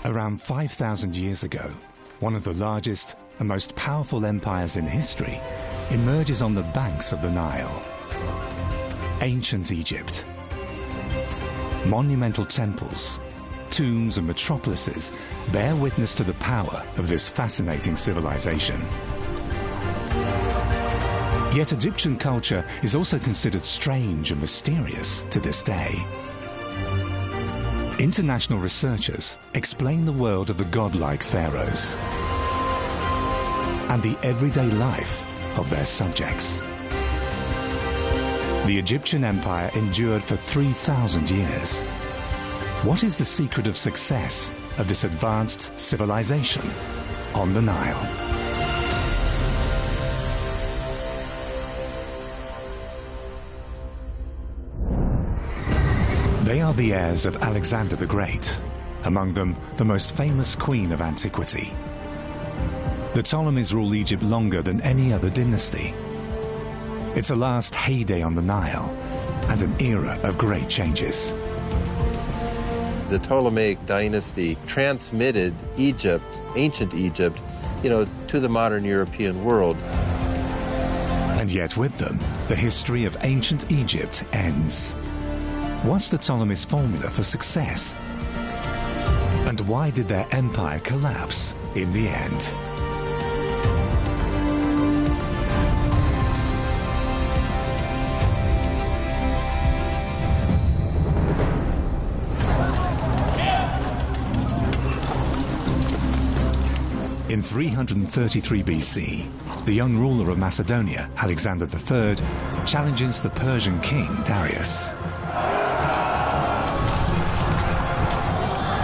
Around 5,000 years ago, one of the largest and most powerful empires in history emerges on the banks of the Nile. Ancient Egypt. Monumental temples, tombs and metropolises bear witness to the power of this fascinating civilization. Yet Egyptian culture is also considered strange and mysterious to this day. International researchers explain the world of the godlike pharaohs and the everyday life of their subjects. The Egyptian empire endured for 3,000 years. What is the secret of success of this advanced civilization on the Nile? They are the heirs of Alexander the Great, among them the most famous queen of antiquity. The Ptolemies rule Egypt longer than any other dynasty. It's a last heyday on the Nile and an era of great changes. The Ptolemaic dynasty transmitted Egypt, ancient Egypt, to the modern European world. And yet with them, the history of ancient Egypt ends. What's the Ptolemies' formula for success? And why did their empire collapse in the end? In 333 BC, the young ruler of Macedonia, Alexander III, challenges the Persian king Darius.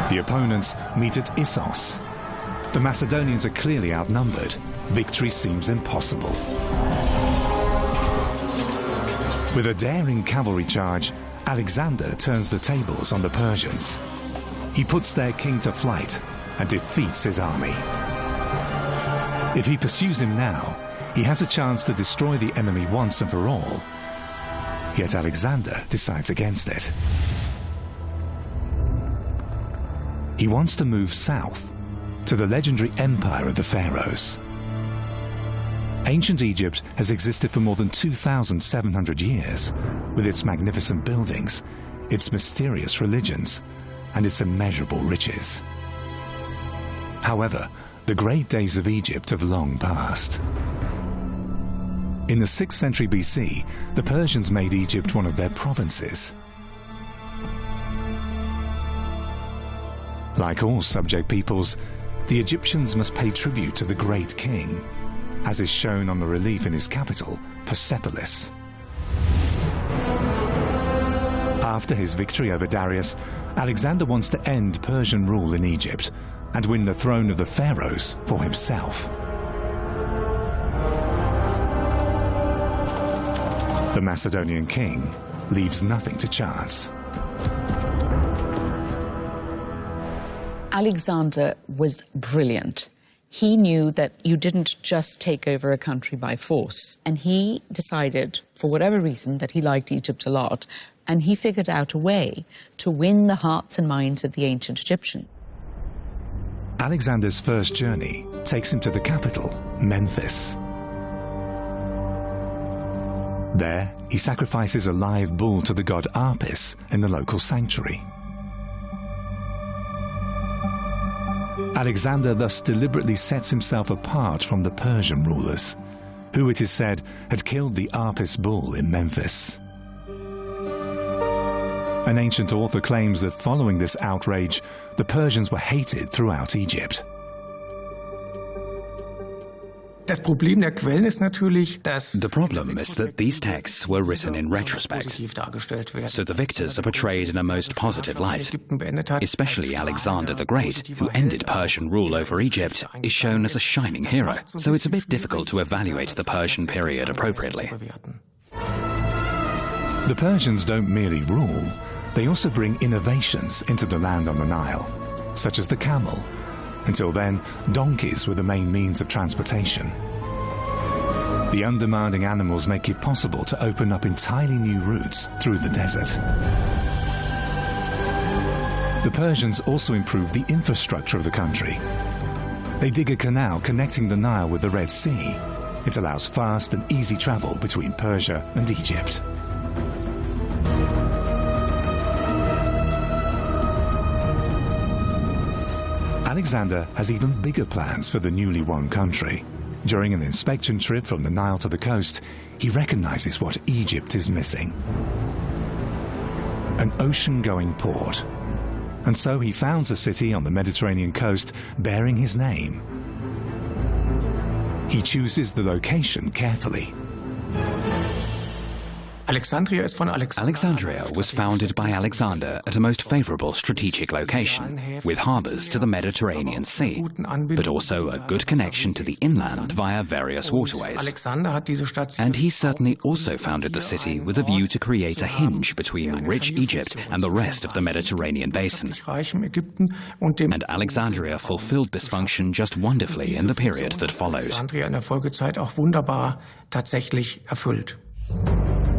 The opponents meet at Issos. The Macedonians are clearly outnumbered. Victory seems impossible. With a daring cavalry charge, Alexander turns the tables on the Persians. He puts their king to flight and defeats his army. If he pursues him now, he has a chance to destroy the enemy once and for all. Yet Alexander decides against it. He wants to move south, to the legendary empire of the pharaohs. Ancient Egypt has existed for more than 2,700 years, with its magnificent buildings, its mysterious religions, and its immeasurable riches. However, the great days of Egypt have long passed. In the 6th century BC, the Persians made Egypt one of their provinces. Like all subject peoples, the Egyptians must pay tribute to the great king, as is shown on the relief in his capital, Persepolis. After his victory over Darius, Alexander wants to end Persian rule in Egypt and win the throne of the pharaohs for himself. The Macedonian king leaves nothing to chance. Alexander was brilliant. He knew that you didn't just take over a country by force. And he decided, for whatever reason, that he liked Egypt a lot. And he figured out a way to win the hearts and minds of the ancient Egyptians. Alexander's first journey takes him to the capital, Memphis. There, he sacrifices a live bull to the god Apis in the local sanctuary. Alexander thus deliberately sets himself apart from the Persian rulers, who it is said had killed the Apis bull in Memphis. An ancient author claims that following this outrage, the Persians were hated throughout Egypt. The problem is that these texts were written in retrospect, so the victors are portrayed in a most positive light. Especially Alexander the Great, who ended Persian rule over Egypt, is shown as a shining hero, so it's a bit difficult to evaluate the Persian period appropriately. The Persians don't merely rule, they also bring innovations into the land on the Nile, such as the camel. Until then, donkeys were the main means of transportation. The undemanding animals make it possible to open up entirely new routes through the desert. The Persians also improved the infrastructure of the country. They dig a canal connecting the Nile with the Red Sea. It allows fast and easy travel between Persia and Egypt. Alexander has even bigger plans for the newly won country. During an inspection trip from the Nile to the coast, he recognizes what Egypt is missing: an ocean-going port. And so he founds a city on the Mediterranean coast bearing his name. He chooses the location carefully. Alexandria was founded by Alexander at a most favorable strategic location, with harbors to the Mediterranean Sea, but also a good connection to the inland via various waterways. And he certainly also founded the city with a view to create a hinge between rich Egypt and the rest of the Mediterranean basin. And Alexandria fulfilled this function just wonderfully in the period that followed.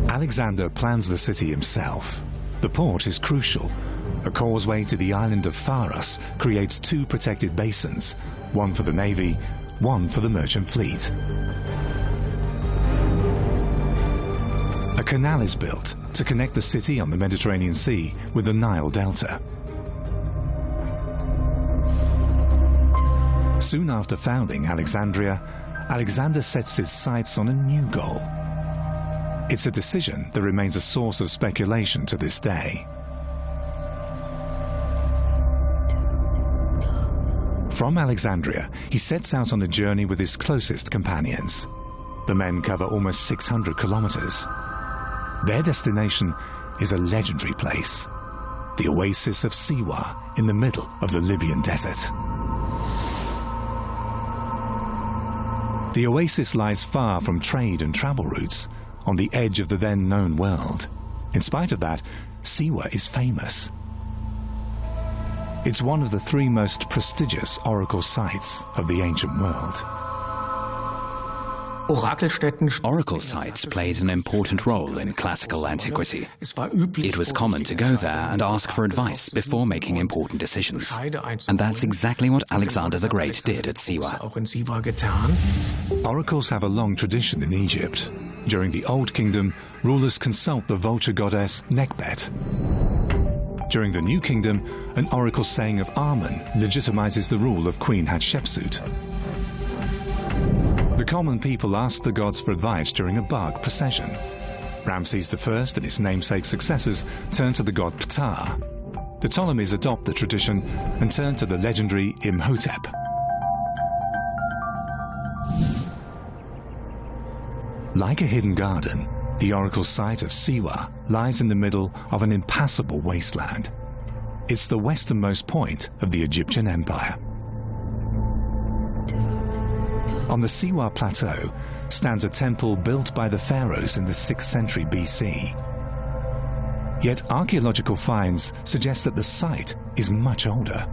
Alexander plans the city himself. The port is crucial. A causeway to the island of Pharos creates two protected basins, one for the navy, one for the merchant fleet. A canal is built to connect the city on the Mediterranean Sea with the Nile Delta. Soon after founding Alexandria, Alexander sets his sights on a new goal. It's a decision that remains a source of speculation to this day. From Alexandria, he sets out on a journey with his closest companions. The men cover almost 600 kilometers. Their destination is a legendary place, the oasis of Siwa in the middle of the Libyan desert. The oasis lies far from trade and travel routes, on the edge of the then known world. In spite of that, Siwa is famous. It's one of the three most prestigious oracle sites of the ancient world. Oracle sites played an important role in classical antiquity. It was common to go there and ask for advice before making important decisions. And that's exactly what Alexander the Great did at Siwa. Oracles have a long tradition in Egypt. During the Old Kingdom, rulers consult the vulture goddess Nekbet. During the New Kingdom, an oracle saying of Amen legitimizes the rule of Queen Hatshepsut. The common people asked the gods for advice during a bark procession. Ramses I and his namesake successors turned to the god Ptah. The Ptolemies adopt the tradition and turn to the legendary Imhotep. Like a hidden garden, the oracle site of Siwa lies in the middle of an impassable wasteland. It's the westernmost point of the Egyptian Empire. On the Siwa Plateau stands a temple built by the pharaohs in the 6th century BC. Yet archaeological finds suggest that the site is much older.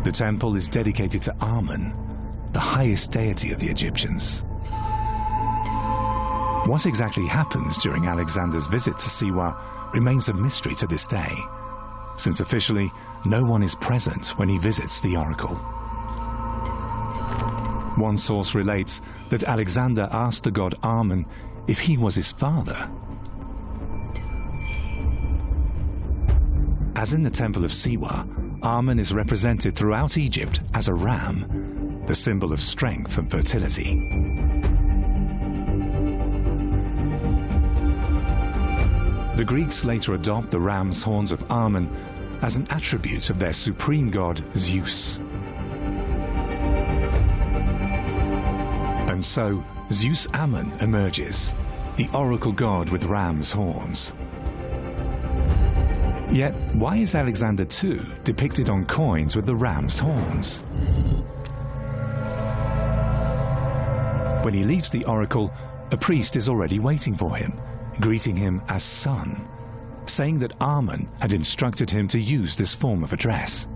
The temple is dedicated to Amen, the highest deity of the Egyptians. What exactly happens during Alexander's visit to Siwa remains a mystery to this day, since officially no one is present when he visits the oracle. One source relates that Alexander asked the god Amen if he was his father. As in the temple of Siwa, Amen is represented throughout Egypt as a ram, the symbol of strength and fertility. The Greeks later adopt the ram's horns of Amen as an attribute of their supreme god Zeus. And so, Zeus Ammon emerges, the oracle god with ram's horns. Yet, why is Alexander II depicted on coins with the ram's horns? When he leaves the oracle, a priest is already waiting for him, greeting him as son, saying that Amen had instructed him to use this form of address.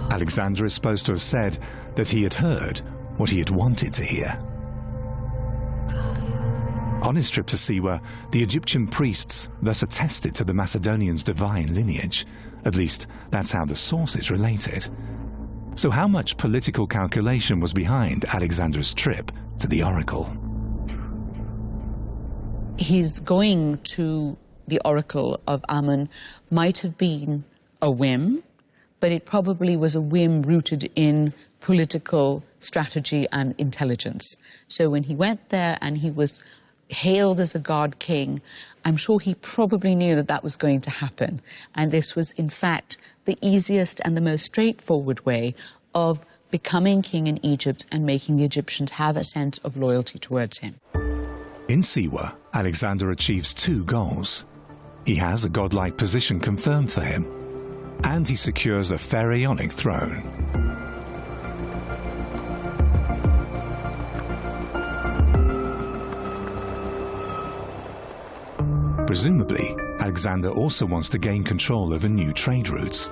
Alexander is supposed to have said that he had heard what he had wanted to hear. On his trip to Siwa, the Egyptian priests thus attested to the Macedonians' divine lineage. At least, that's how the sources relate it. So how much political calculation was behind Alexander's trip to the oracle? His going to the oracle of Ammon might have been a whim, but it probably was a whim rooted in political strategy and intelligence. So when he went there and he was hailed as a god king, I'm sure he probably knew that that was going to happen. And this was, in fact, the easiest and the most straightforward way of becoming king in Egypt and making the Egyptians have a sense of loyalty towards him. In Siwa, Alexander achieves two goals. He has a godlike position confirmed for him, and he secures a pharaonic throne. Presumably, Alexander also wants to gain control over new trade routes,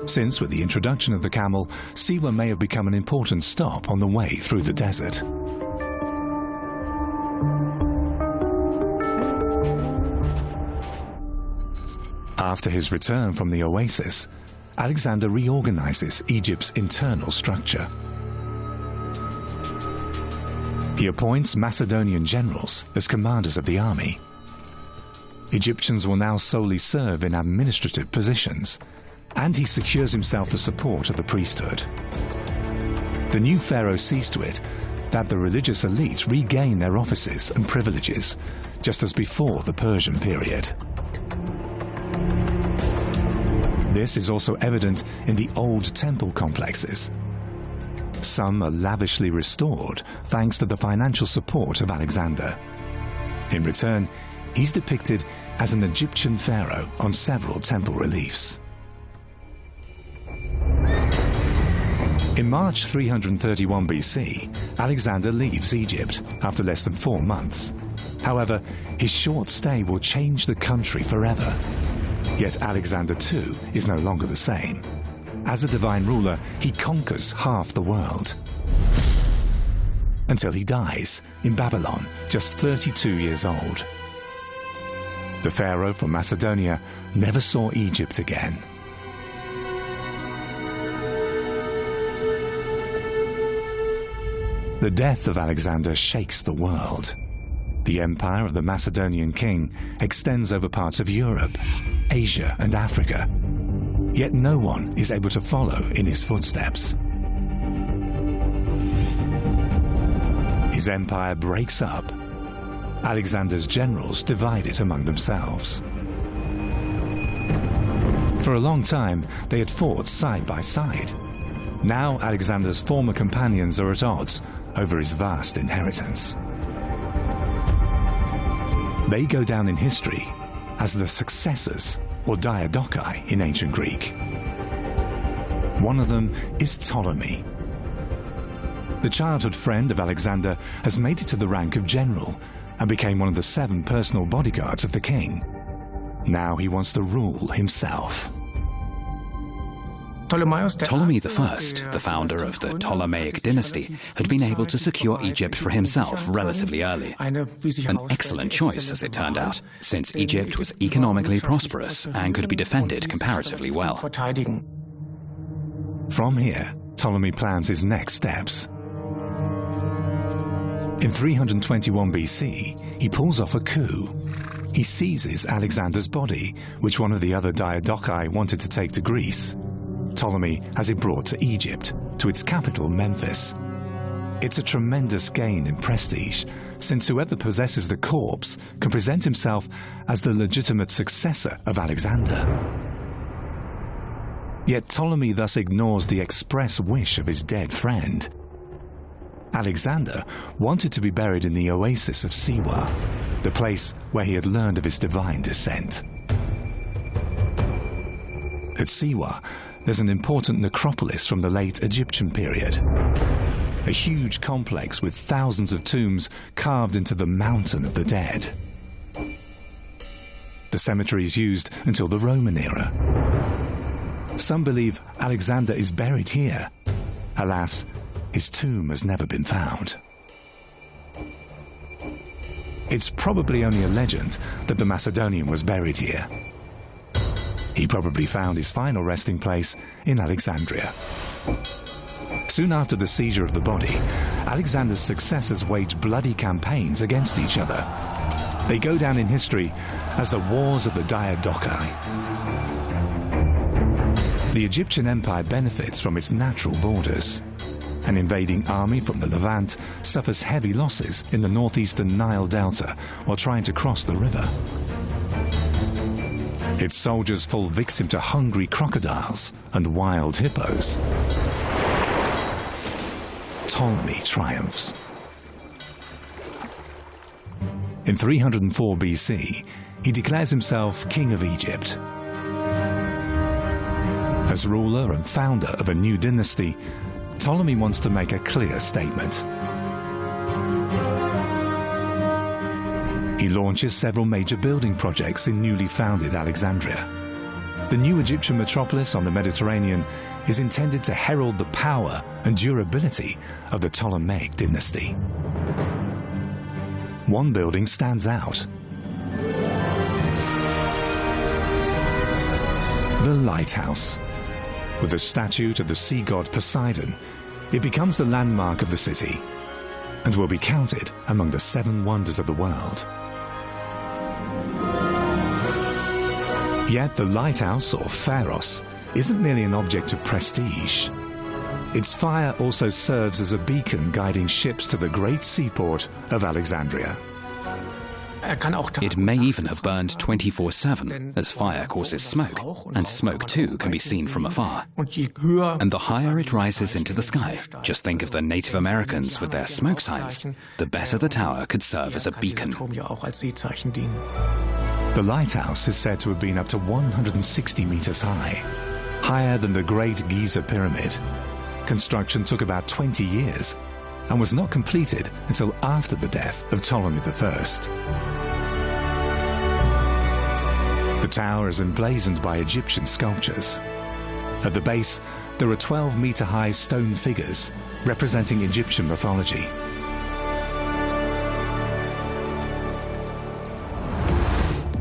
since with the introduction of the camel, Siwa may have become an important stop on the way through the desert. After his return from the oasis, Alexander reorganizes Egypt's internal structure. He appoints Macedonian generals as commanders of the army. Egyptians will now solely serve in administrative positions, and he secures himself the support of the priesthood. The new pharaoh sees to it that the religious elite regain their offices and privileges, just as before the Persian period. This is also evident in the old temple complexes. Some are lavishly restored thanks to the financial support of Alexander. In return, he's depicted as an Egyptian pharaoh on several temple reliefs. In March 331 BC, Alexander leaves Egypt after less than 4 months. However, his short stay will change the country forever. Yet Alexander too is no longer the same. As a divine ruler, he conquers half the world. Until he dies in Babylon, just 32 years old. The pharaoh from Macedonia never saw Egypt again. The death of Alexander shakes the world. The empire of the Macedonian king extends over parts of Europe, Asia, and Africa. Yet no one is able to follow in his footsteps. His empire breaks up. Alexander's generals divide it among themselves. For a long time, they had fought side by side. Now Alexander's former companions are at odds over his vast inheritance. They go down in history as the successors, or diadochi in ancient Greek. One of them is Ptolemy. The childhood friend of Alexander has made it to the rank of general and became one of the 7 personal bodyguards of the king. Now he wants to rule himself. Ptolemy I, the founder of the Ptolemaic dynasty, had been able to secure Egypt for himself relatively early. An excellent choice, as it turned out, since Egypt was economically prosperous and could be defended comparatively well. From here, Ptolemy plans his next steps. In 321 BC, he pulls off a coup. He seizes Alexander's body, which one of the other diadochi wanted to take to Greece. Ptolemy has it brought to Egypt, to its capital, Memphis. It's a tremendous gain in prestige, since whoever possesses the corpse can present himself as the legitimate successor of Alexander. Yet Ptolemy thus ignores the express wish of his dead friend. Alexander wanted to be buried in the oasis of Siwa, the place where he had learned of his divine descent. At Siwa, there's an important necropolis from the late Egyptian period. A huge complex with thousands of tombs carved into the mountain of the dead. The cemetery is used until the Roman era. Some believe Alexander is buried here. Alas, his tomb has never been found. It's probably only a legend that the Macedonian was buried here. He probably found his final resting place in Alexandria. Soon after the seizure of the body, Alexander's successors waged bloody campaigns against each other. They go down in history as the Wars of the Diadochi. The Egyptian empire benefits from its natural borders. An invading army from the Levant suffers heavy losses in the northeastern Nile Delta while trying to cross the river. Its soldiers fall victim to hungry crocodiles and wild hippos. Ptolemy triumphs. In 304 BC, he declares himself king of Egypt. As ruler and founder of a new dynasty, Ptolemy wants to make a clear statement. He launches several major building projects in newly founded Alexandria. The new Egyptian metropolis on the Mediterranean is intended to herald the power and durability of the Ptolemaic dynasty. One building stands out. The lighthouse. With a statue of the sea god Poseidon, it becomes the landmark of the city and will be counted among the 7 wonders of the world. Yet the lighthouse, or pharos, isn't merely an object of prestige. Its fire also serves as a beacon guiding ships to the great seaport of Alexandria. It may even have burned 24/7, as fire causes smoke, and smoke too can be seen from afar. And the higher it rises into the sky, just think of the Native Americans with their smoke signs, the better the tower could serve as a beacon. The lighthouse is said to have been up to 160 meters high, higher than the Great Giza Pyramid. Construction took about 20 years and was not completed until after the death of Ptolemy I. The tower is emblazoned by Egyptian sculptures. At the base, there are 12-meter-high stone figures representing Egyptian mythology.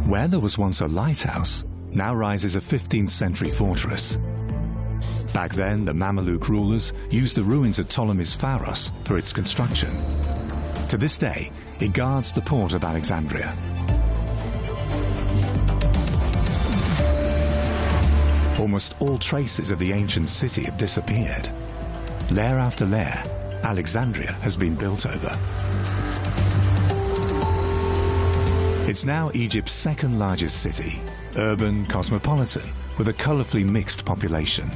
Where there was once a lighthouse, now rises a 15th-century fortress. Back then, the Mameluke rulers used the ruins of Ptolemy's Pharos for its construction. To this day, it guards the port of Alexandria. Almost all traces of the ancient city have disappeared. Layer after layer, Alexandria has been built over. It's now Egypt's second largest city, urban, cosmopolitan, with a colourfully mixed population.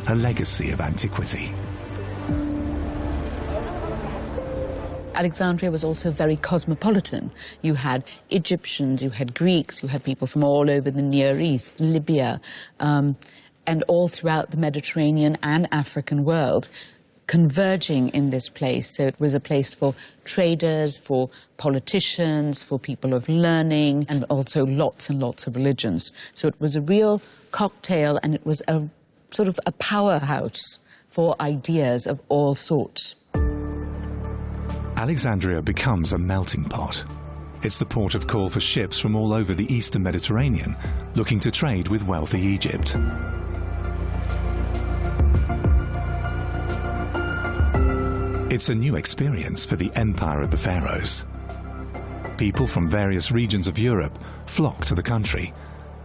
A legacy of antiquity. Alexandria was also very cosmopolitan. You had Egyptians, you had Greeks, you had people from all over the Near East, Libya, and all throughout the Mediterranean and African world, converging in this place. So it was a place for traders, for politicians, for people of learning, and also lots and lots of religions. So it was a real cocktail, and it was a sort of a powerhouse for ideas of all sorts. Alexandria becomes a melting pot. It's the port of call for ships from all over the eastern Mediterranean looking to trade with wealthy Egypt. It's a new experience for the empire of the pharaohs. People from various regions of Europe flock to the country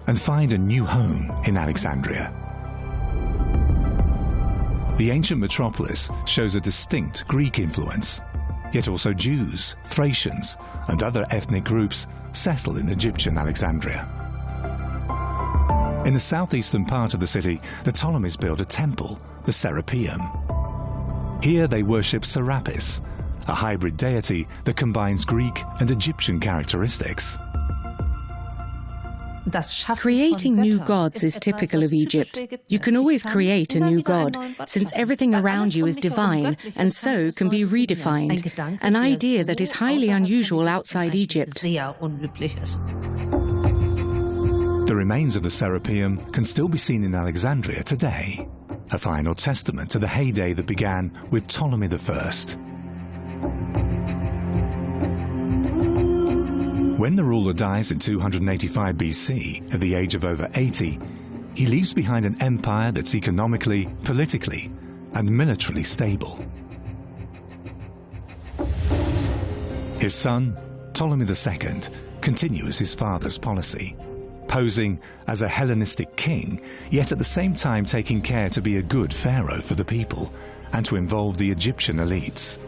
and find a new home in Alexandria. The ancient metropolis shows a distinct Greek influence, yet also Jews, Thracians, and other ethnic groups settle in Egyptian Alexandria. In the southeastern part of the city, the Ptolemies build a temple, the Serapeum. Here they worship Serapis, a hybrid deity that combines Greek and Egyptian characteristics. Creating new gods is typical of Egypt. You can always create a new god, since everything around you is divine and so can be redefined, an idea that is highly unusual outside Egypt. The remains of the Serapeum can still be seen in Alexandria today, a final testament to the heyday that began with Ptolemy I. When the ruler dies in 285 BC, at the age of over 80, he leaves behind an empire that's economically, politically, and militarily stable. His son, Ptolemy II, continues his father's policy, posing as a Hellenistic king, yet at the same time taking care to be a good pharaoh for the people and to involve the Egyptian elites.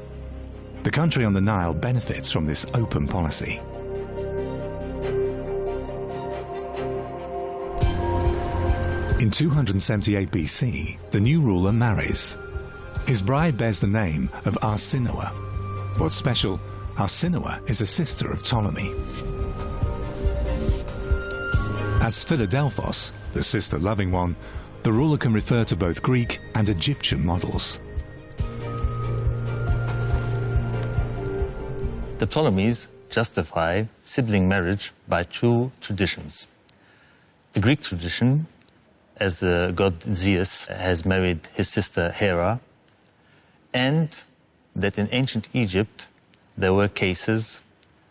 The country on the Nile benefits from this open policy. In 278 BC, the new ruler marries. His bride bears the name of Arsinoe. What's special, Arsinoe is a sister of Ptolemy. As Philadelphos, the sister-loving one, the ruler can refer to both Greek and Egyptian models. The Ptolemies justify sibling marriage by two traditions. The Greek tradition, as the god Zeus has married his sister Hera, and that in ancient Egypt there were cases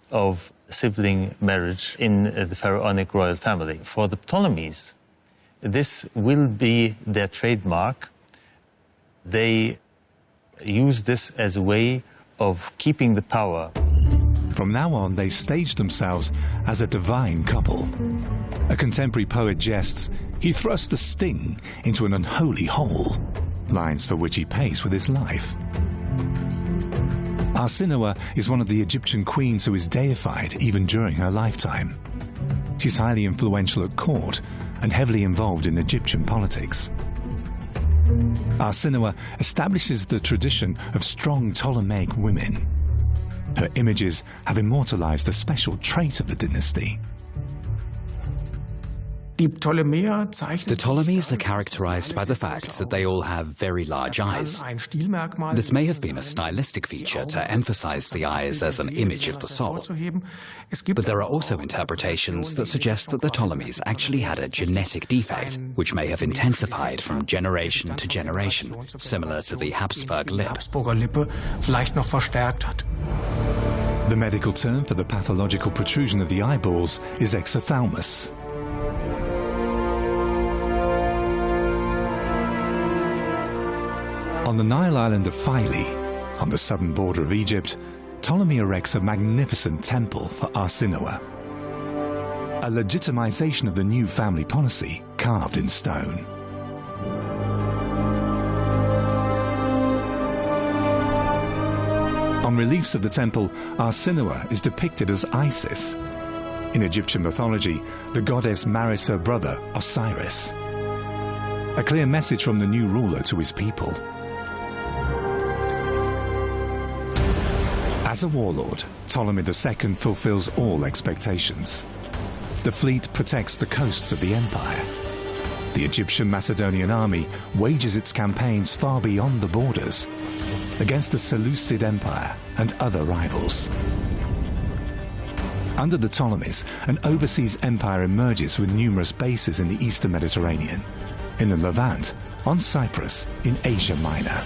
of sibling marriage in the pharaonic royal family. For the Ptolemies, this will be their trademark. They use this as a way of keeping the power. From now on, they stage themselves as a divine couple. A contemporary poet jests, "He thrust a sting into an unholy hole," lines for which he pays with his life. Arsinoe is one of the Egyptian queens who is deified even during her lifetime. She's highly influential at court and heavily involved in Egyptian politics. Arsinoe establishes the tradition of strong Ptolemaic women. Her images have immortalized a special trait of the dynasty. The Ptolemies are characterized by the fact that they all have very large eyes. This may have been a stylistic feature to emphasize the eyes as an image of the soul. But there are also interpretations that suggest that the Ptolemies actually had a genetic defect, which may have intensified from generation to generation, similar to the Habsburg lip. The medical term for the pathological protrusion of the eyeballs is exophthalmos. On the Nile island of Philae, on the southern border of Egypt, Ptolemy erects a magnificent temple for Arsinoe, a legitimization of the new family policy carved in stone. On reliefs of the temple, Arsinoe is depicted as Isis. In Egyptian mythology, the goddess marries her brother, Osiris. A clear message from the new ruler to his people. As a warlord, Ptolemy II fulfills all expectations. The fleet protects the coasts of the empire. The Egyptian Macedonian army wages its campaigns far beyond the borders, against the Seleucid Empire and other rivals. Under the Ptolemies, an overseas empire emerges with numerous bases in the eastern Mediterranean, in the Levant, on Cyprus, in Asia Minor.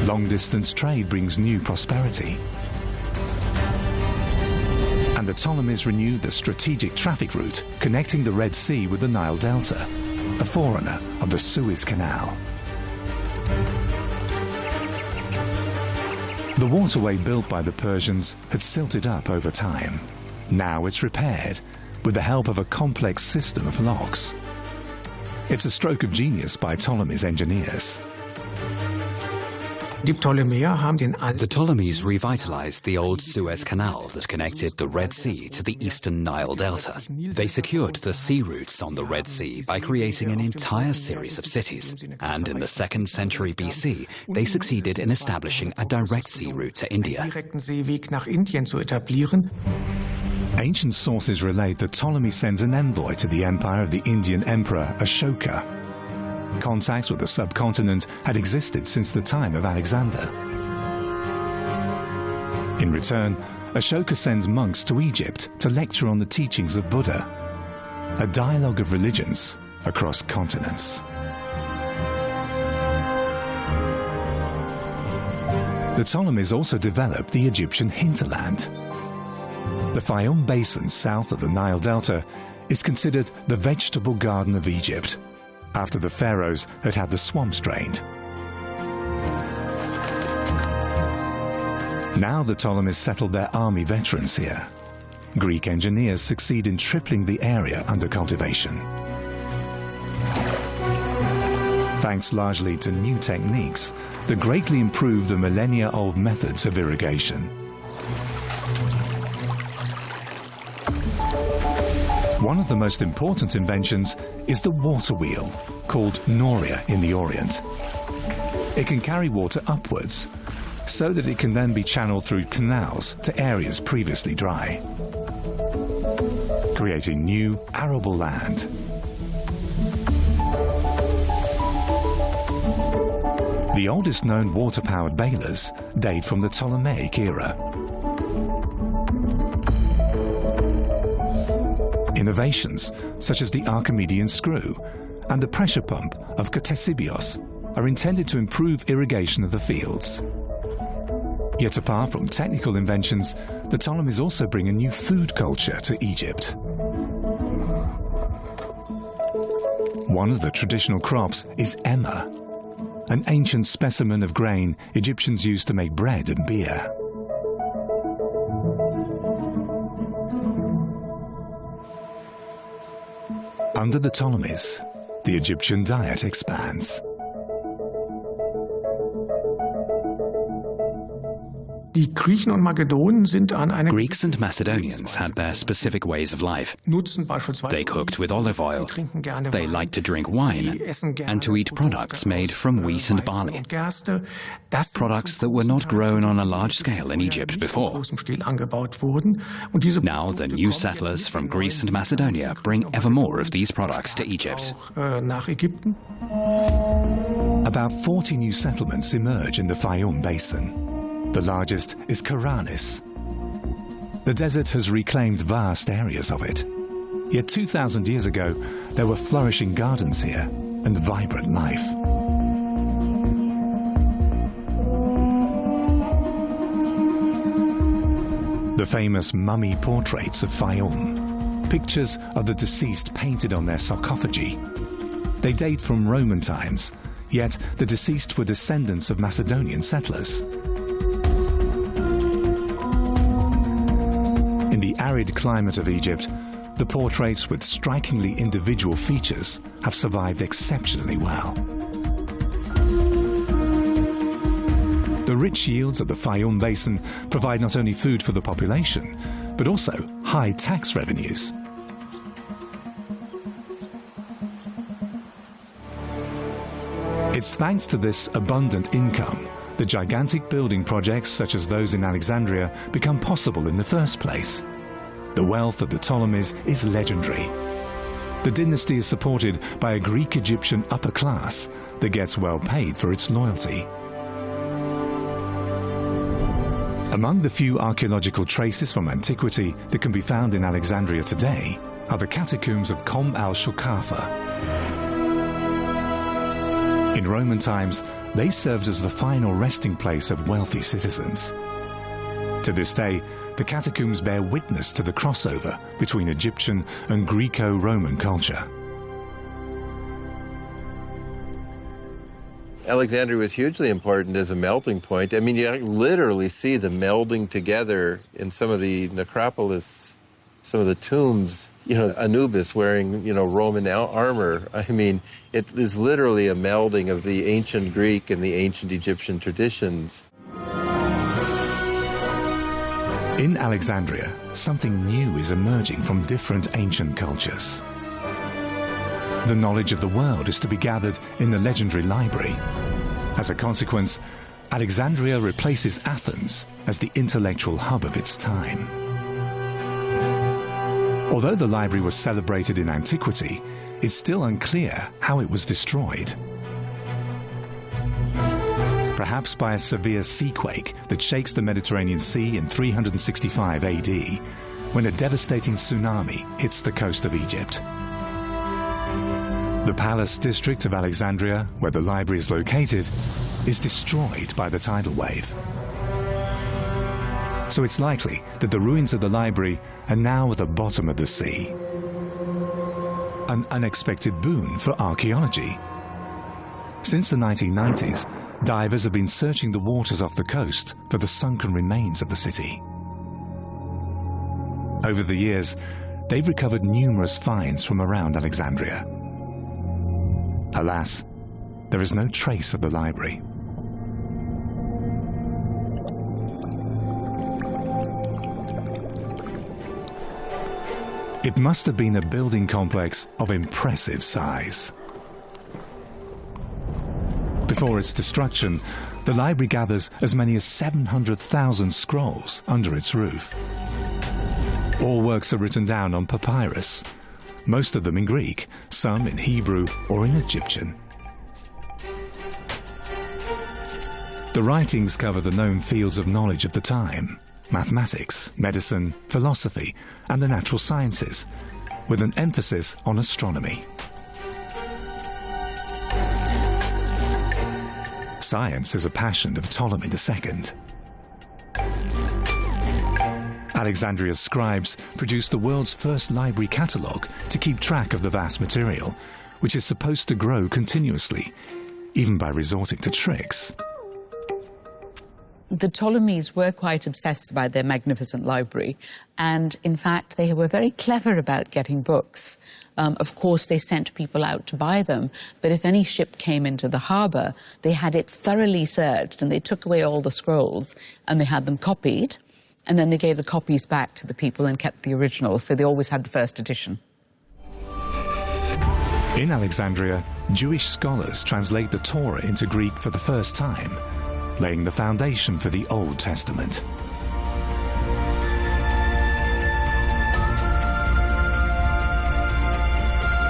Long-distance trade brings new prosperity. And the Ptolemies renewed the strategic traffic route connecting the Red Sea with the Nile Delta, a forerunner of the Suez Canal. The waterway built by the Persians had silted up over time. Now it's repaired with the help of a complex system of locks. It's a stroke of genius by Ptolemy's engineers. The Ptolemies revitalized the old Suez Canal that connected the Red Sea to the eastern Nile Delta. They secured the sea routes on the Red Sea by creating an entire series of cities. And in the 2nd century BC, they succeeded in establishing a direct sea route to India. Ancient sources relate that Ptolemy sends an envoy to the empire of the Indian emperor Ashoka. Contacts with the subcontinent had existed since the time of Alexander. In return, Ashoka sends monks to Egypt to lecture on the teachings of Buddha, a dialogue of religions across continents. The Ptolemies also developed the Egyptian hinterland. The Fayum Basin south of the Nile Delta is considered the vegetable garden of Egypt, after the pharaohs had had the swamps drained. Now the Ptolemies settled their army veterans here. Greek engineers succeed in tripling the area under cultivation. Thanks largely to new techniques that greatly improve the millennia-old methods of irrigation. One of the most important inventions is the water wheel, called Noria in the Orient. It can carry water upwards, so that it can then be channeled through canals to areas previously dry, creating new arable land. The oldest known water-powered balers date from the Ptolemaic era. Innovations such as the Archimedean screw and the pressure pump of Ctesibios are intended to improve irrigation of the fields. Yet apart from technical inventions, the Ptolemies also bring a new food culture to Egypt. One of the traditional crops is emmer, an ancient specimen of grain Egyptians used to make bread and beer. Under the Ptolemies, the Egyptian diet expands. Greeks and Macedonians had their specific ways of life. They cooked with olive oil, they liked to drink wine, and to eat products made from wheat and barley. Products that were not grown on a large scale in Egypt before. Now the new settlers from Greece and Macedonia bring ever more of these products to Egypt. About 40 new settlements emerge in the Fayum Basin. The largest is Karanis. The desert has reclaimed vast areas of it. Yet 2,000 years ago, there were flourishing gardens here and vibrant life. The famous mummy portraits of Fayum, pictures of the deceased painted on their sarcophagi. They date from Roman times, yet the deceased were descendants of Macedonian settlers. In the arid climate of Egypt, the portraits with strikingly individual features have survived exceptionally well. The rich yields of the Fayum Basin provide not only food for the population, but also high tax revenues. It's thanks to this abundant income that gigantic building projects such as those in Alexandria become possible in the first place. The wealth of the Ptolemies is legendary. The dynasty is supported by a Greek-Egyptian upper class that gets well paid for its loyalty. Among the few archaeological traces from antiquity that can be found in Alexandria today are the catacombs of Kom al-Shukafa. In Roman times, they served as the final resting place of wealthy citizens. To this day, the catacombs bear witness to the crossover between Egyptian and Greco-Roman culture. Alexandria was hugely important as a melting point. I mean, you literally see the melding together in some of the necropolis, some of the tombs, Anubis wearing, Roman armor. I mean, it is literally a melding of the ancient Greek and the ancient Egyptian traditions. In Alexandria, something new is emerging from different ancient cultures. The knowledge of the world is to be gathered in the legendary library. As a consequence, Alexandria replaces Athens as the intellectual hub of its time. Although the library was celebrated in antiquity, it's still unclear how it was destroyed. Perhaps by a severe seaquake that shakes the Mediterranean Sea in 365 AD, when a devastating tsunami hits the coast of Egypt. The palace district of Alexandria, where the library is located, is destroyed by the tidal wave. So it's likely that the ruins of the library are now at the bottom of the sea. An unexpected boon for archaeology. Since the 1990s, divers have been searching the waters off the coast for the sunken remains of the city. Over the years, they've recovered numerous finds from around Alexandria. Alas, there is no trace of the library. It must have been a building complex of impressive size. Before its destruction, the library gathers as many as 700,000 scrolls under its roof. All works are written down on papyrus, most of them in Greek, some in Hebrew or in Egyptian. The writings cover the known fields of knowledge of the time: mathematics, medicine, philosophy, and the natural sciences, with an emphasis on astronomy. Science is a passion of Ptolemy II. Alexandria's scribes produced the world's first library catalogue to keep track of the vast material, which is supposed to grow continuously, even by resorting to tricks. The Ptolemies were quite obsessed by their magnificent library, and in fact they were very clever about getting books. Of course, they sent people out to buy them, but if any ship came into the harbour, they had it thoroughly searched, and they took away all the scrolls, and they had them copied, and then they gave the copies back to the people and kept the originals, so they always had the first edition. In Alexandria, Jewish scholars translate the Torah into Greek for the first time, laying the foundation for the Old Testament.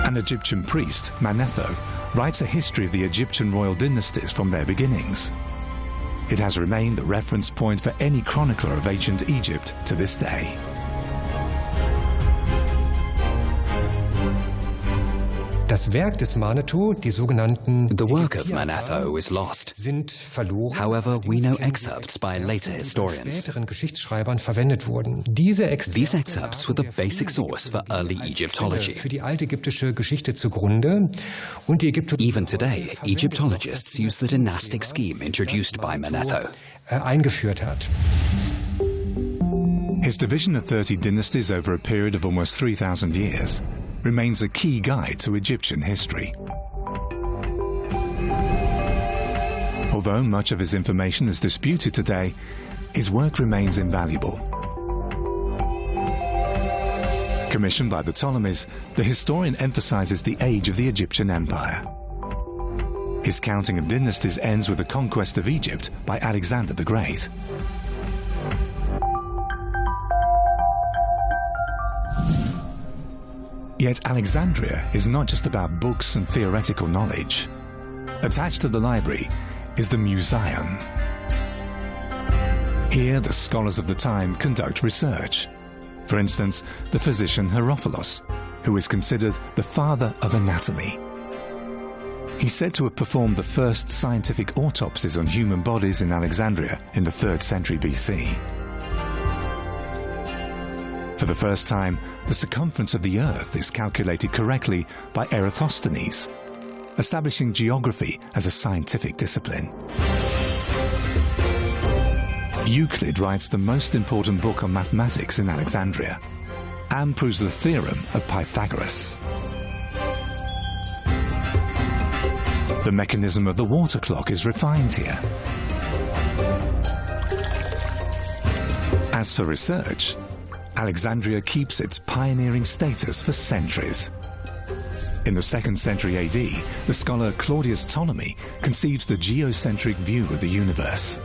An Egyptian priest, Manetho, writes a history of the Egyptian royal dynasties from their beginnings. It has remained the reference point for any chronicler of ancient Egypt to this day. The work of Manetho is lost. However, we know excerpts by later historians. These excerpts were the basic source for early Egyptology. Even today, Egyptologists use the dynastic scheme introduced by Manetho. His division of 30 dynasties over a period of almost 3,000 years remains a key guide to Egyptian history. Although much of his information is disputed today, his work remains invaluable. Commissioned by the Ptolemies, the historian emphasizes the age of the Egyptian Empire. His counting of dynasties ends with the conquest of Egypt by Alexander the Great. Yet Alexandria is not just about books and theoretical knowledge. Attached to the library is the Museum. Here, the scholars of the time conduct research. For instance, the physician Herophilos, who is considered the father of anatomy. He's said to have performed the first scientific autopsies on human bodies in Alexandria in the 3rd century BC. For the first time, the circumference of the Earth is calculated correctly by Eratosthenes, establishing geography as a scientific discipline. Euclid writes the most important book on mathematics in Alexandria and proves the theorem of Pythagoras. The mechanism of the water clock is refined here. As for research, Alexandria keeps its pioneering status for centuries. In the 2nd century AD, the scholar Claudius Ptolemy conceives the geocentric view of the universe.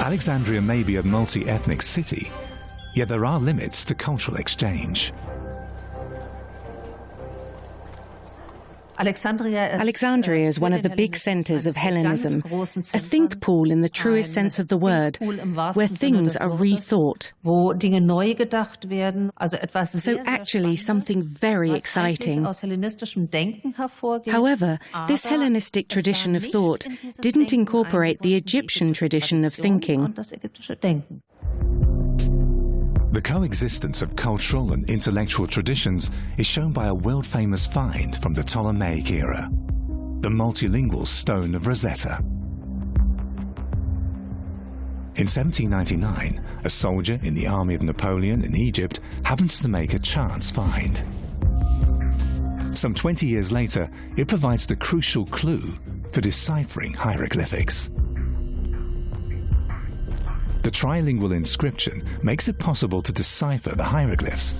Alexandria may be a multi-ethnic city, yet there are limits to cultural exchange. Alexandria is one of the big centres of Hellenism, a think pool in the truest sense of the word, where things are rethought. So actually something very exciting. However, this Hellenistic tradition of thought didn't incorporate the Egyptian tradition of thinking. The coexistence of cultural and intellectual traditions is shown by a world-famous find from the Ptolemaic era, the multilingual stone of Rosetta. In 1799, a soldier in the army of Napoleon in Egypt happens to make a chance find. Some 20 years later, it provides the crucial clue for deciphering hieroglyphics. The trilingual inscription makes it possible to decipher the hieroglyphs,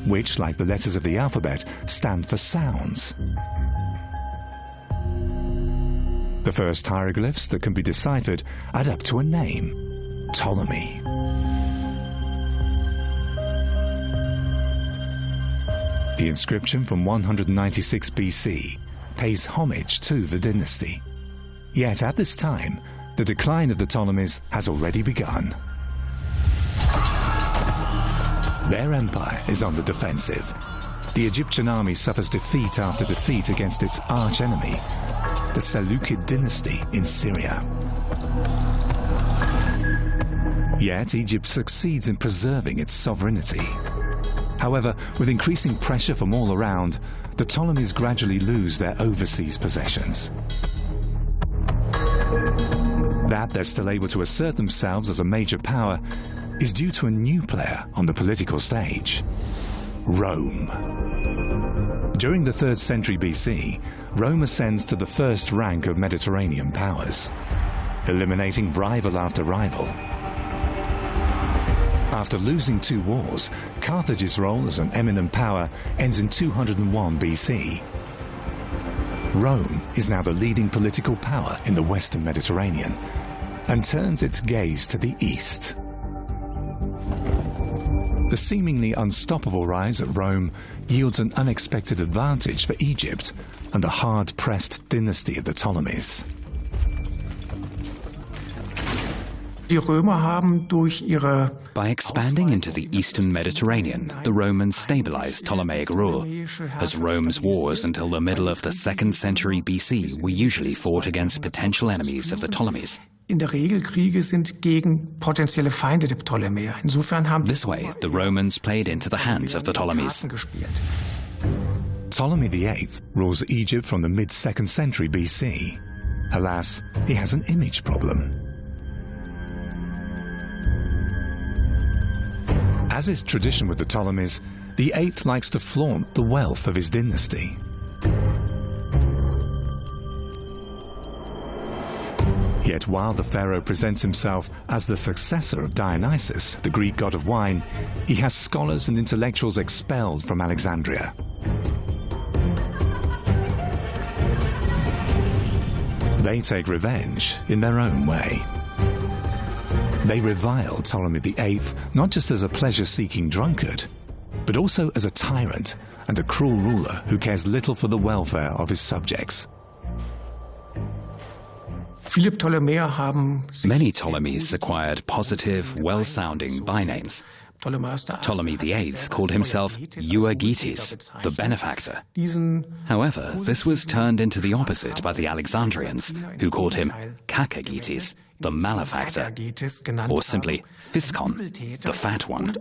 which, like the letters of the alphabet, stand for sounds. The first hieroglyphs that can be deciphered add up to a name: Ptolemy. The inscription from 196 BC pays homage to the dynasty. Yet at this time, the decline of the Ptolemies has already begun. Their empire is on the defensive. The Egyptian army suffers defeat after defeat against its arch-enemy, the Seleucid dynasty in Syria. Yet Egypt succeeds in preserving its sovereignty. However, with increasing pressure from all around, the Ptolemies gradually lose their overseas possessions. That they're still able to assert themselves as a major power is due to a new player on the political stage: Rome. During the 3rd century BC, Rome ascends to the first rank of Mediterranean powers, eliminating rival after rival. After losing 2 wars, Carthage's role as an eminent power ends in 201 BC. Rome is now the leading political power in the Western Mediterranean and turns its gaze to the east. The seemingly unstoppable rise of Rome yields an unexpected advantage for Egypt and the hard-pressed dynasty of the Ptolemies. By expanding into the eastern Mediterranean, the Romans stabilized Ptolemaic rule, as Rome's wars until the middle of the 2nd century BC were usually fought against potential enemies of the Ptolemies. This way, the Romans played into the hands of the Ptolemies. Ptolemy VIII rules Egypt from the mid-2nd century BC. Alas, he has an image problem. As is tradition with the Ptolemies, the VIII likes to flaunt the wealth of his dynasty. Yet while the pharaoh presents himself as the successor of Dionysus, the Greek god of wine, he has scholars and intellectuals expelled from Alexandria. They take revenge in their own way. They revile Ptolemy VIII not just as a pleasure-seeking drunkard, but also as a tyrant and a cruel ruler who cares little for the welfare of his subjects. Many Ptolemies acquired positive, well-sounding bynames. Ptolemy VIII called himself Euergetes, the benefactor. However, this was turned into the opposite by the Alexandrians, who called him Kakagetes, the malefactor, or simply Physcon, the fat one.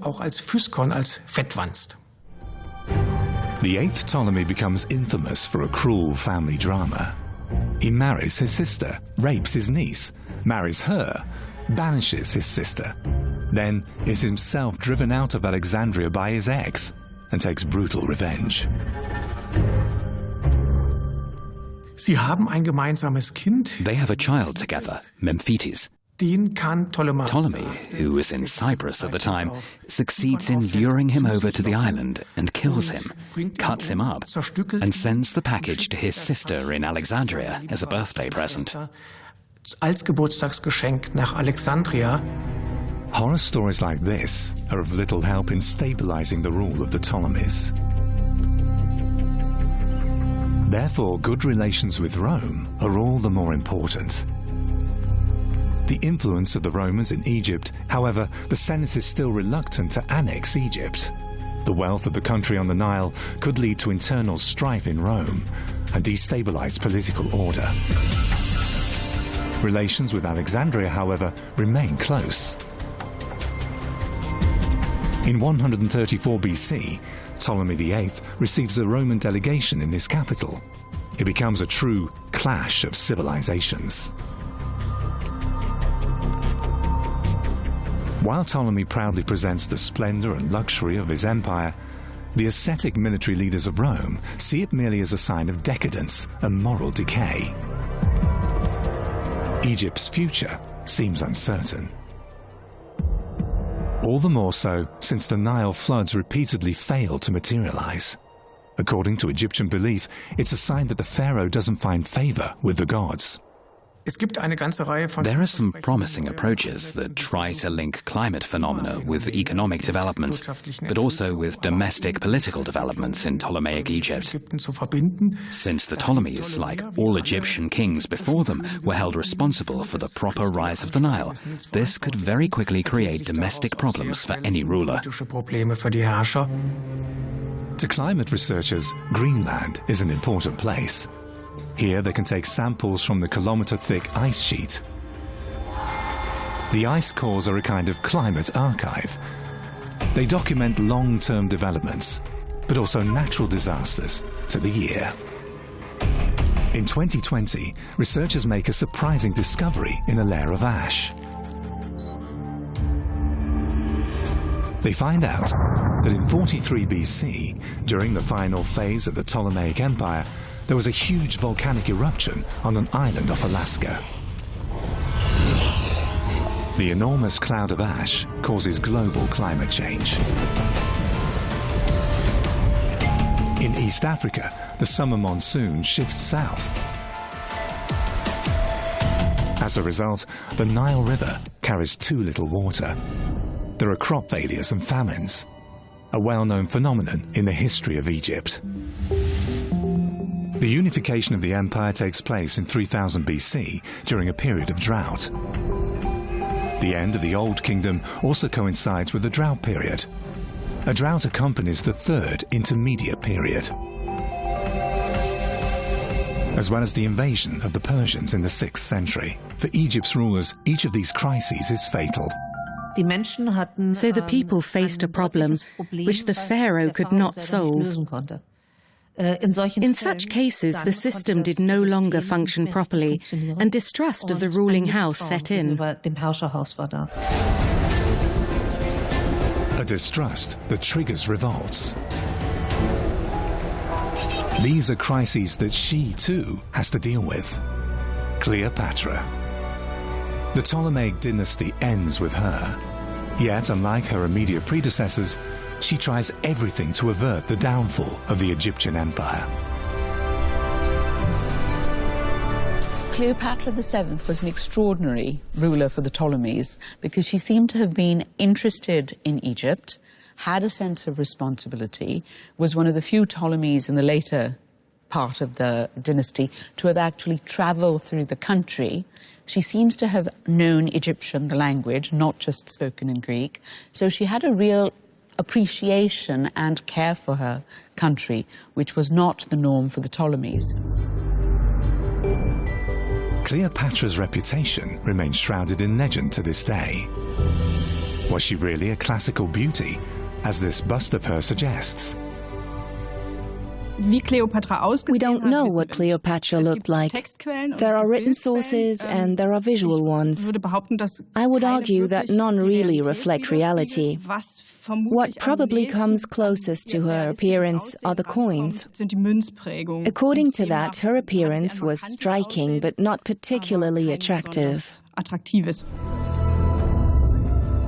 The 8th Ptolemy becomes infamous for a cruel family drama. He marries his sister, rapes his niece, marries her, banishes his sister, then is himself driven out of Alexandria by his ex and takes brutal revenge. They have a child together, Memphites. Ptolemy, who was in Cyprus at the time, succeeds in luring him over to the island and kills him, cuts him up, and sends the package to his sister in Alexandria as a birthday present. Horror stories like this are of little help in stabilizing the rule of the Ptolemies. Therefore, good relations with Rome are all the more important. The influence of the Romans in Egypt, however, the Senate is still reluctant to annex Egypt. The wealth of the country on the Nile could lead to internal strife in Rome and destabilize political order. Relations with Alexandria, however, remain close. In 134 BC, Ptolemy VIII receives a Roman delegation in his capital. It becomes a true clash of civilizations. While Ptolemy proudly presents the splendor and luxury of his empire, the ascetic military leaders of Rome see it merely as a sign of decadence and moral decay. Egypt's future seems uncertain. All the more so since the Nile floods repeatedly fail to materialize. According to Egyptian belief, it's a sign that the pharaoh doesn't find favor with the gods. There are some promising approaches that try to link climate phenomena with economic developments, but also with domestic political developments in Ptolemaic Egypt. Since the Ptolemies, like all Egyptian kings before them, were held responsible for the proper rise of the Nile, this could very quickly create domestic problems for any ruler. To climate researchers, Greenland is an important place. Here they can take samples from the kilometre-thick ice sheet. The ice cores are a kind of climate archive. They document long-term developments, but also natural disasters to the year. In 2020, researchers make a surprising discovery in a layer of ash. They find out that in 43 BC, during the final phase of the Ptolemaic Empire, there was a huge volcanic eruption on an island off Alaska. The enormous cloud of ash causes global climate change. In East Africa, the summer monsoon shifts south. As a result, the Nile River carries too little water. There are crop failures and famines, a well-known phenomenon in the history of Egypt. The unification of the empire takes place in 3000 BC during a period of drought. The end of the Old Kingdom also coincides with the drought period. A drought accompanies the third intermediate period, as well as the invasion of the Persians in the 6th century. For Egypt's rulers, each of these crises is fatal. So the people faced a problem which the pharaoh could not solve. In such cases, the system did no longer function properly, and distrust of the ruling house set in. A distrust that triggers revolts. These are crises that she, too, has to deal with. Cleopatra. The Ptolemaic dynasty ends with her. Yet, unlike her immediate predecessors, she tries everything to avert the downfall of the Egyptian empire. Cleopatra VII was an extraordinary ruler for the Ptolemies because she seemed to have been interested in Egypt, had a sense of responsibility, was one of the few Ptolemies in the later part of the dynasty to have actually travelled through the country. She seems to have known Egyptian, the language, not just spoken in Greek. So she had a real appreciation and care for her country, which was not the norm for the Ptolemies. Cleopatra's reputation remains shrouded in legend to this day. Was she really a classical beauty, as this bust of her suggests? We don't know what Cleopatra looked like. There are written sources and there are visual ones. I would argue that none really reflect reality. What probably comes closest to her appearance are the coins. According to that, her appearance was striking but not particularly attractive.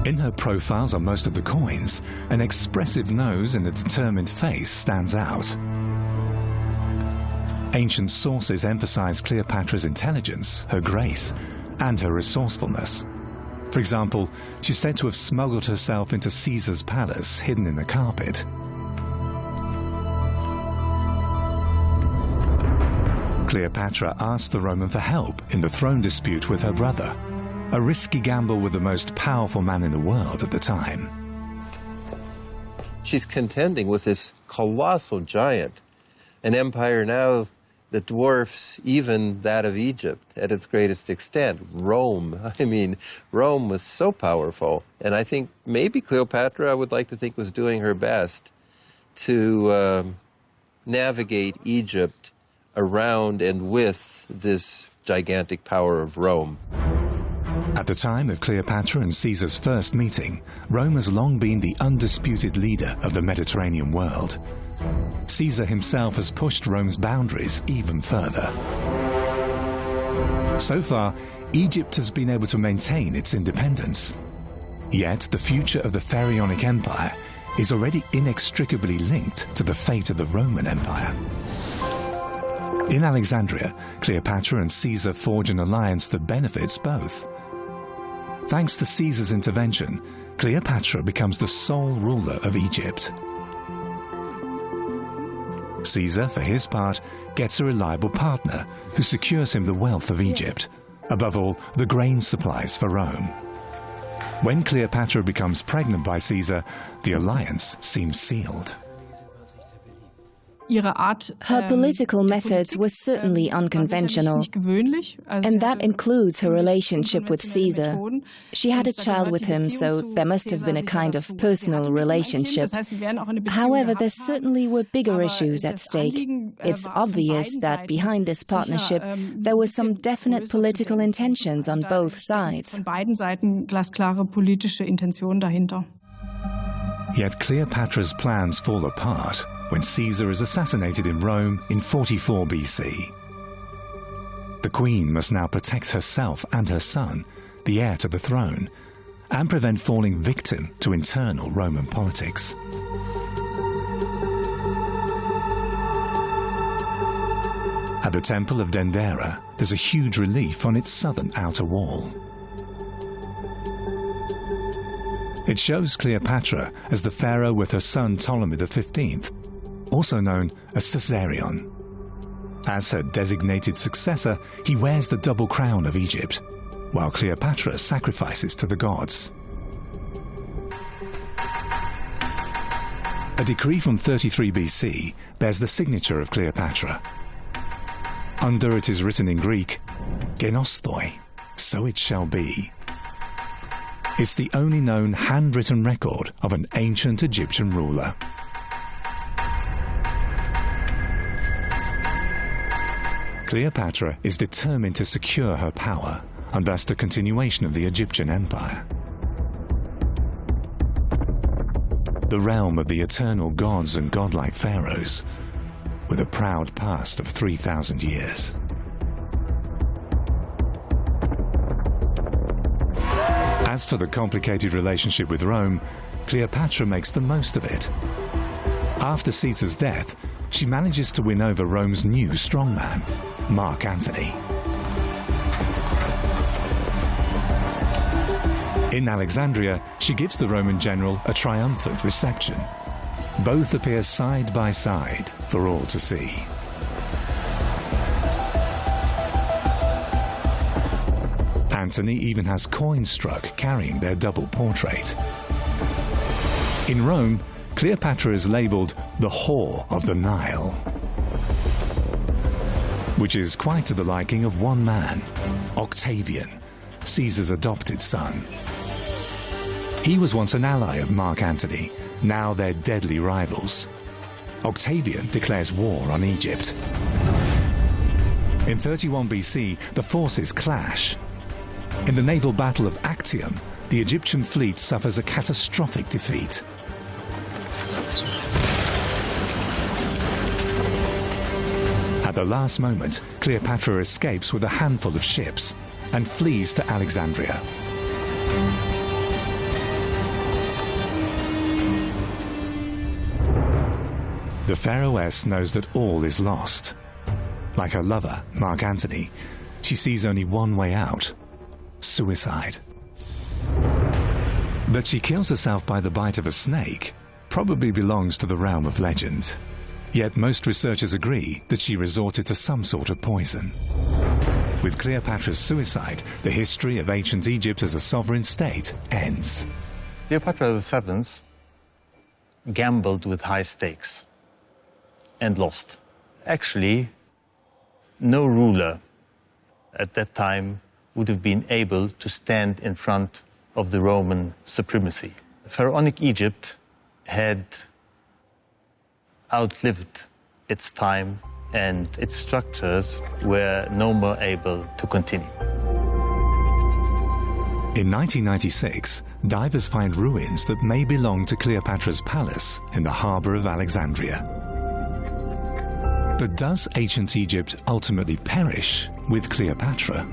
In her profiles on most of the coins, an expressive nose and a determined face stands out. Ancient sources emphasize Cleopatra's intelligence, her grace, and her resourcefulness. For example, she's said to have smuggled herself into Caesar's palace, hidden in the carpet. Cleopatra asked the Roman for help in the throne dispute with her brother, a risky gamble with the most powerful man in the world at the time. She's contending with this colossal giant, an empire now that dwarfs even that of Egypt at its greatest extent, Rome. I mean, Rome was so powerful. And I think maybe Cleopatra, I would like to think, was doing her best to navigate Egypt around and with this gigantic power of Rome. At the time of Cleopatra and Caesar's first meeting, Rome has long been the undisputed leader of the Mediterranean world. Caesar himself has pushed Rome's boundaries even further. So far, Egypt has been able to maintain its independence. Yet the future of the Pharaonic Empire is already inextricably linked to the fate of the Roman Empire. In Alexandria, Cleopatra and Caesar forge an alliance that benefits both. Thanks to Caesar's intervention, Cleopatra becomes the sole ruler of Egypt. Caesar, for his part, gets a reliable partner who secures him the wealth of Egypt, above all, the grain supplies for Rome. When Cleopatra becomes pregnant by Caesar, the alliance seems sealed. Her political methods were certainly unconventional, and that includes her relationship with Caesar. She had a child with him, so there must have been a kind of personal relationship. However, there certainly were bigger issues at stake. It's obvious that behind this partnership, there were some definite political intentions on both sides. Yet Cleopatra's plans fall apart when Caesar is assassinated in Rome in 44 BC. The queen must now protect herself and her son, the heir to the throne, and prevent falling victim to internal Roman politics. At the Temple of Dendera, there's a huge relief on its southern outer wall. It shows Cleopatra as the pharaoh with her son Ptolemy XV, also known as Caesarion. As her designated successor, he wears the double crown of Egypt, while Cleopatra sacrifices to the gods. A decree from 33 BC bears the signature of Cleopatra. Under it is written in Greek, "Genosthoi, so it shall be." It's the only known handwritten record of an ancient Egyptian ruler. Cleopatra is determined to secure her power, and thus the continuation of the Egyptian empire. The realm of the eternal gods and godlike pharaohs, with a proud past of 3,000 years. As for the complicated relationship with Rome, Cleopatra makes the most of it. After Caesar's death, she manages to win over Rome's new strongman, Mark Antony. In Alexandria, she gives the Roman general a triumphant reception. Both appear side by side for all to see. Antony even has coins struck carrying their double portrait. In Rome, Cleopatra is labelled the whore of the Nile, which is quite to the liking of one man, Octavian, Caesar's adopted son. He was once an ally of Mark Antony, now they're deadly rivals. Octavian declares war on Egypt. In 31 BC, the forces clash. In the naval battle of Actium, the Egyptian fleet suffers a catastrophic defeat. At the last moment, Cleopatra escapes with a handful of ships and flees to Alexandria. The pharaohess knows that all is lost. Like her lover, Mark Antony, she sees only one way out: suicide. That she kills herself by the bite of a snake probably belongs to the realm of legend. Yet most researchers agree that she resorted to some sort of poison. With Cleopatra's suicide, the history of ancient Egypt as a sovereign state ends. Cleopatra VII gambled with high stakes and lost. Actually, no ruler at that time would have been able to stand in front of the Roman supremacy. Pharaonic Egypt had outlived its time, and its structures were no more able to continue. In 1996, divers find ruins that may belong to Cleopatra's palace in the harbour of Alexandria. But does ancient Egypt ultimately perish with Cleopatra?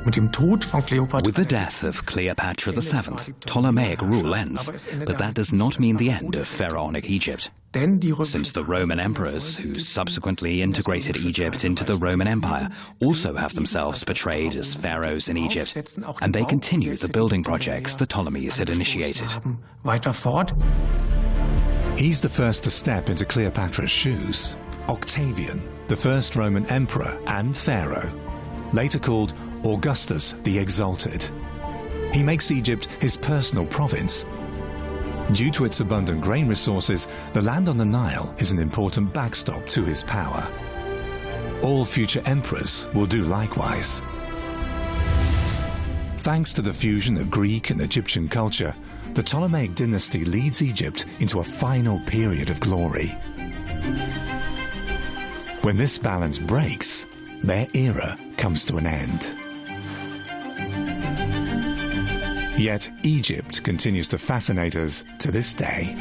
With the death of Cleopatra VII, Ptolemaic rule ends, but that does not mean the end of pharaonic Egypt. Since the Roman emperors, who subsequently integrated Egypt into the Roman Empire, also have themselves portrayed as pharaohs in Egypt, and they continue the building projects the Ptolemies had initiated. He's the first to step into Cleopatra's shoes. Octavian, the first Roman emperor and pharaoh, later called Augustus the Exalted. He makes Egypt his personal province. Due to its abundant grain resources, the land on the Nile is an important backstop to his power. All future emperors will do likewise. Thanks to the fusion of Greek and Egyptian culture, the Ptolemaic dynasty leads Egypt into a final period of glory. When this balance breaks, their era comes to an end. Yet Egypt continues to fascinate us to this day.